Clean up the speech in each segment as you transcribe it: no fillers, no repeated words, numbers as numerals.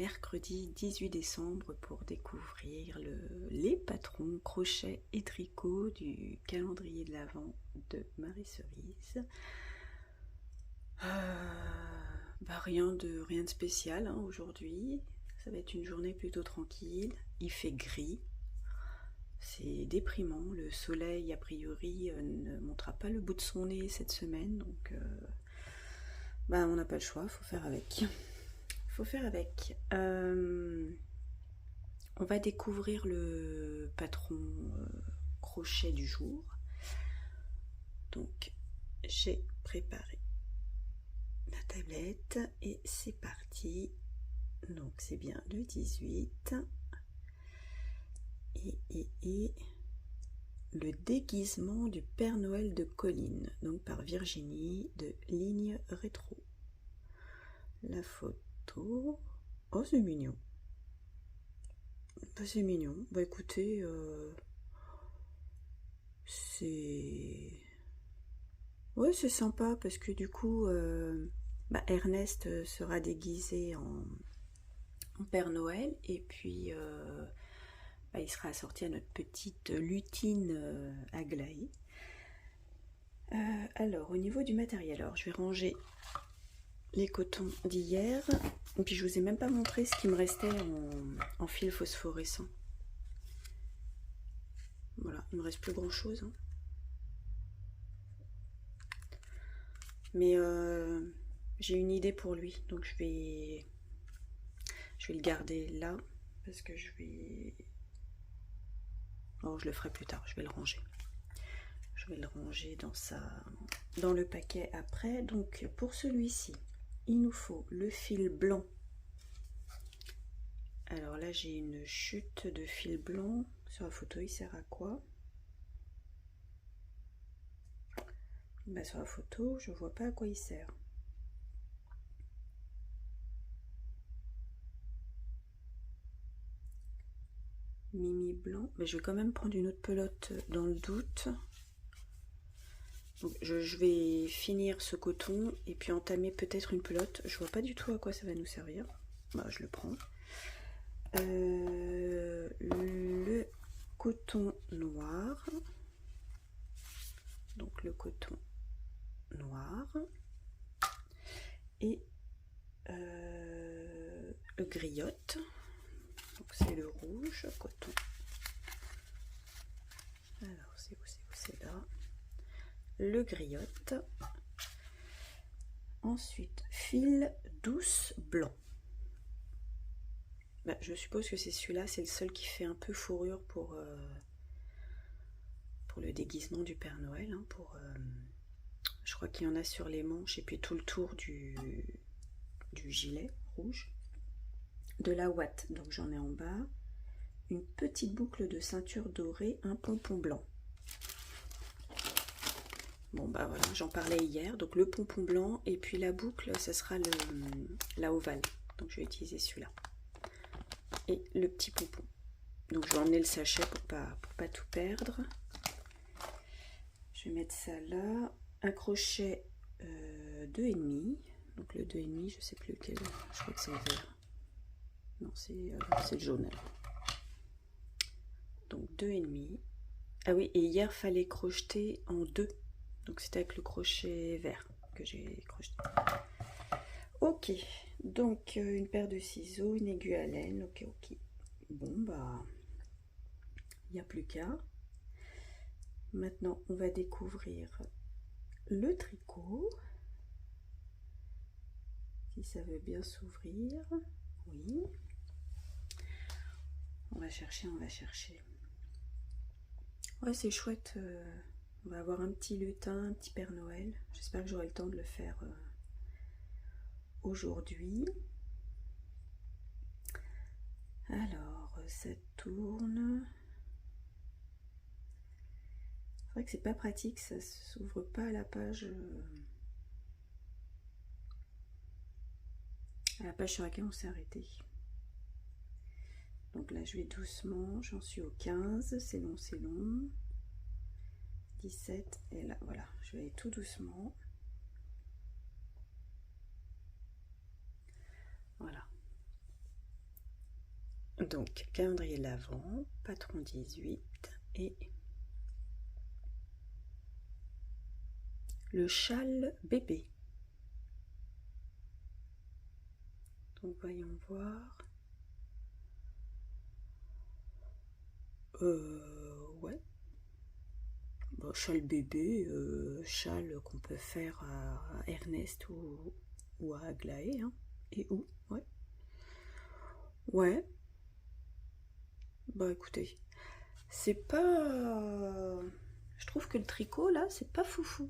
mercredi 18 décembre pour découvrir les patrons crochet et tricot du calendrier de l'Avent de Marie Cerise. Rien de spécial hein, aujourd'hui, ça va être une journée plutôt tranquille, il fait gris, c'est déprimant, le soleil a priori ne montrera pas le bout de son nez cette semaine, donc on n'a pas le choix, faut faire avec. On va découvrir le patron crochet du jour. Donc j'ai préparé la tablette et c'est parti. Donc c'est bien le 18 et le déguisement du Père Noël de Colline, donc par Virginie de Ligne Rétro. La photo, oh c'est mignon. C'est mignon. Écoutez, c'est sympa parce que du coup, Ernest sera déguisé en Père Noël et puis il sera assorti à notre petite lutine Aglaé. Alors, au niveau du matériel, alors je vais ranger les cotons d'hier. Et puis je vous ai même pas montré ce qui me restait en fil phosphorescent. Voilà, il me reste plus grand chose. Hein. Mais j'ai une idée pour lui, donc je vais le garder là parce que je le ferai plus tard. Je vais le ranger. Je vais le ranger dans le paquet après. Donc pour celui-ci, il nous faut le fil blanc. Alors là, j'ai une chute de fil blanc. Sur la photo, il sert à quoi? Sur la photo, je vois pas à quoi il sert. Mimi blanc. Mais je vais quand même prendre une autre pelote dans le doute. Donc, je vais finir ce coton et puis entamer peut-être une pelote. Je vois pas du tout à quoi ça va nous servir. Je le prends. Le coton noir. Donc le coton noir. Et le griotte. Donc c'est le rouge, coton. Alors c'est où c'est là. Le griotte. Ensuite, fil douce blanc. Je suppose que c'est celui-là, c'est le seul qui fait un peu fourrure pour le déguisement du Père Noël. Hein, je crois qu'il y en a sur les manches et puis tout le tour du gilet rouge. De la ouate, donc j'en ai en bas. Une petite boucle de ceinture dorée, un pompon blanc. Voilà, j'en parlais hier. Donc le pompon blanc et puis la boucle, ça sera la ovale. Donc je vais utiliser celui-là. Et le petit pompon. Donc je vais emmener le sachet pour pas tout perdre. Je vais mettre ça là. Un crochet 2,5. Donc le 2,5, je sais plus lequel. Je crois que c'est le vert. Non, c'est le jaune. Donc 2,5. Ah oui, et hier fallait crocheter en 2. Donc c'était avec le crochet vert que j'ai crocheté. Ok, donc une paire de ciseaux, une aiguille à laine. Ok. Bon il n'y a plus qu'à. Maintenant, on va découvrir le tricot. Si ça veut bien s'ouvrir. Oui. On va chercher. Ouais, c'est chouette. On va avoir un petit lutin, un petit Père Noël. J'espère que j'aurai le temps de le faire aujourd'hui. Alors, ça tourne. C'est vrai que c'est pas pratique, ça s'ouvre pas à la page. À la page sur laquelle on s'est arrêté. Donc là, je vais doucement. J'en suis au 15. C'est long. 17. Et là, voilà. Je vais aller tout doucement. Voilà. Donc, calendrier de l'Avent, patron 18 et le châle bébé. Donc, voyons voir. Ouais. Bon, châle bébé, châle qu'on peut faire à Ernest ou à Aglaé, hein. Et où, ouais. Ouais. Bah écoutez, c'est pas... Je trouve que le tricot, là, c'est pas foufou.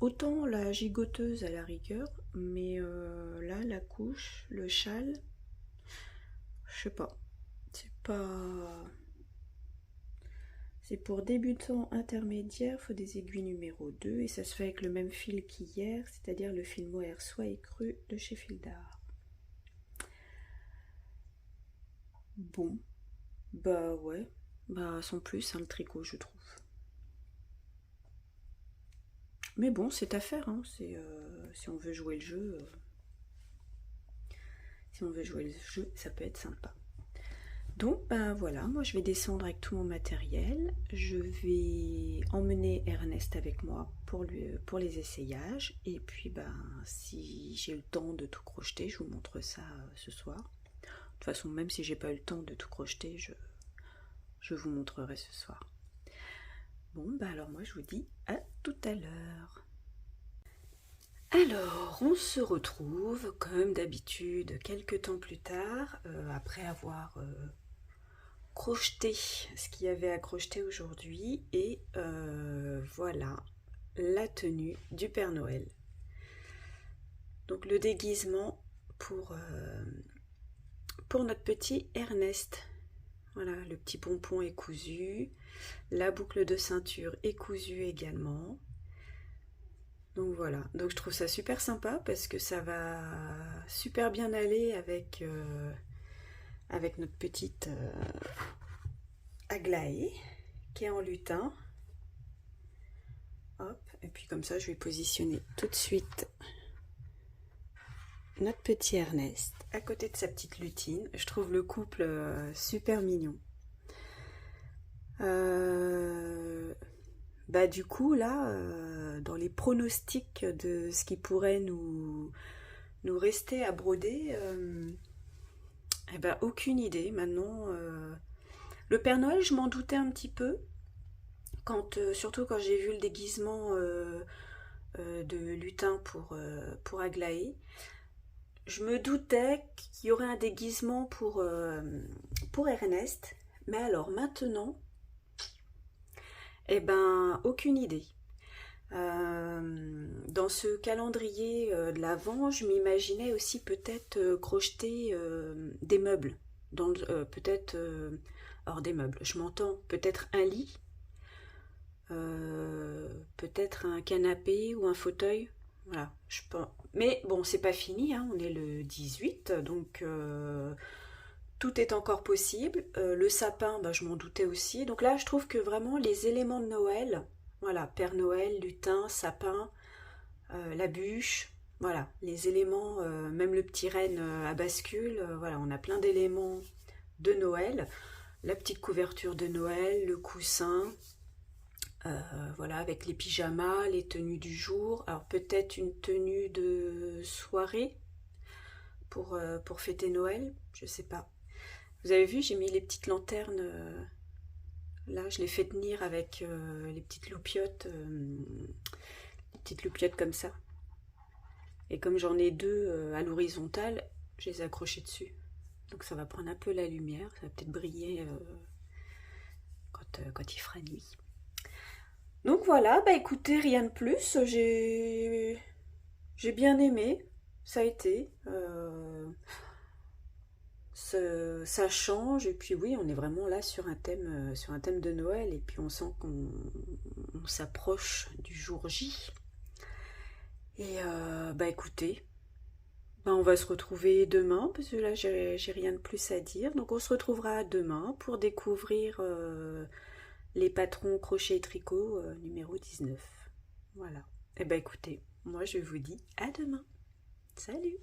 Autant la gigoteuse à la rigueur, mais là, la couche, le châle, je sais pas. C'est pas... C'est pour débutants intermédiaires, faut des aiguilles numéro 2 et ça se fait avec le même fil qu'hier, c'est-à-dire le fil mohair soie et cru de chez Fildar. Bon, bah ouais, bah sans plus, hein, le tricot je trouve. Mais bon, c'est à faire, hein. Si on veut jouer le jeu, ça peut être sympa. Donc ben voilà, moi je vais descendre avec tout mon matériel, je vais emmener Ernest avec moi pour les essayages, et puis ben si j'ai le temps de tout crocheter, je vous montre ça ce soir. De toute façon, même si j'ai pas eu le temps de tout crocheter, je vous montrerai ce soir. Bon ben alors moi je vous dis à tout à l'heure. Alors, on se retrouve comme d'habitude quelques temps plus tard, après avoir crocheté ce qu'il y avait à crocheter aujourd'hui, et voilà la tenue du Père Noël. Donc le déguisement pour notre petit Ernest. Voilà, le petit pompon est cousu, la boucle de ceinture est cousue également. Donc voilà, donc je trouve ça super sympa parce que ça va super bien aller avec, avec notre petite Aglaé qui est en lutin. Hop, et puis comme ça je vais positionner tout de suite notre petit Ernest à côté de sa petite lutine. Je trouve le couple super mignon. Bah du coup là, dans les pronostics de ce qui pourrait nous rester à broder, eh ben, aucune idée maintenant. Le Père Noël, je m'en doutais un petit peu, surtout quand j'ai vu le déguisement de lutin pour Aglaé. Je me doutais qu'il y aurait un déguisement pour Ernest, mais alors maintenant, eh ben, aucune idée. Dans ce calendrier de l'Avent, je m'imaginais aussi peut-être crocheter des meubles. Peut-être, alors des meubles, je m'entends, peut-être un lit, peut-être un canapé ou un fauteuil. Voilà, je pense. Mais bon, c'est pas fini, hein, on est le 18, donc tout est encore possible. Le sapin, bah, je m'en doutais aussi. Donc là, je trouve que vraiment les éléments de Noël, voilà, Père Noël, lutin, sapin, la bûche, voilà, les éléments, même le petit renne à bascule, voilà, on a plein d'éléments de Noël. La petite couverture de Noël, le coussin, voilà, avec les pyjamas, les tenues du jour. Alors peut-être une tenue de soirée pour fêter Noël, je sais pas. Vous avez vu, j'ai mis les petites lanternes, là, je les fais tenir avec les petites loupiottes comme ça. Et comme j'en ai deux à l'horizontale, je les ai accrochées dessus. Donc ça va prendre un peu la lumière, ça va peut-être briller quand il fera nuit. Donc voilà, bah écoutez, rien de plus, j'ai bien aimé, ça a été. Ça change, et puis oui, on est vraiment là sur un thème de Noël, et puis on sent qu'on s'approche du jour J. Et bah écoutez, bah on va se retrouver demain, parce que là j'ai rien de plus à dire. Donc on se retrouvera demain pour découvrir les patrons crochet et tricot numéro 19. Voilà. Et bah écoutez, moi je vous dis à demain. Salut!